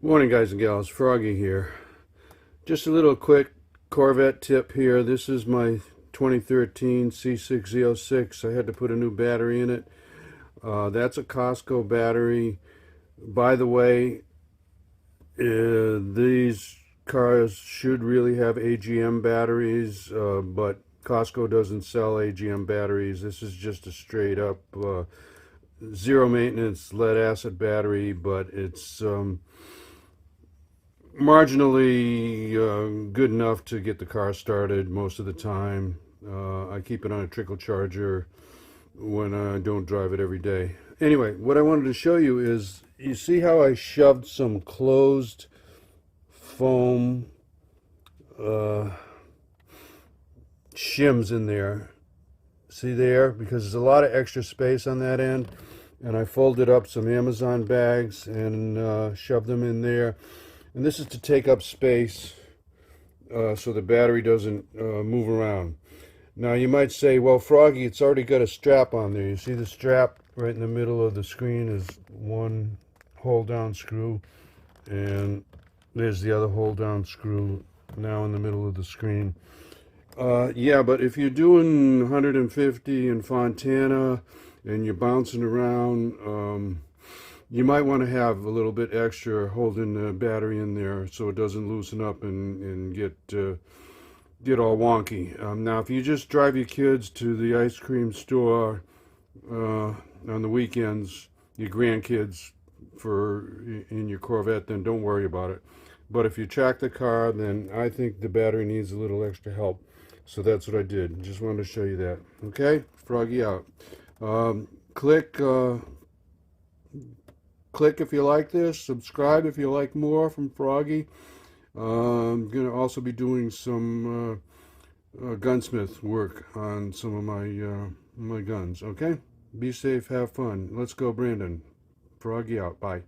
Morning, guys and gals. Froggy here. Just a little quick Corvette tip here. This is my 2013 C6 Z06. I had to put a new battery in it. That's a Costco battery. By the way, these cars should really have AGM batteries, but Costco doesn't sell AGM batteries. This is just a straight up zero maintenance lead acid battery, but it's marginally good enough to get the car started most of the time. I keep it on a trickle charger when I don't drive it every day. Anyway, what I wanted to show you is, you see how I shoved some closed foam shims in there? See there? Because there's a lot of extra space on that end. And I folded up some Amazon bags and shoved them in there. And this is to take up space so the battery doesn't move around. Now you might say, well, Froggy, it's already got a strap on there. You see the strap right in the middle of the screen is one hold down screw, and there's the other hold down screw now in the middle of the screen. Yeah, but if you're doing 150 in Fontana and you're bouncing around, you might want to have a little bit extra holding the battery in there so it doesn't loosen up and get all wonky. Now, if you just drive your kids to the ice cream store on the weekends, your grandkids in your Corvette, then don't worry about it. But if you track the car, then I think the battery needs a little extra help. So that's what I did. Just wanted to show you that. Okay, Froggy out. Click if you like this. Subscribe if you like more from Froggy. I'm going to also be doing some gunsmith work on some of my guns. Okay? Be safe, have fun. Let's go, Brandon. Froggy out. Bye.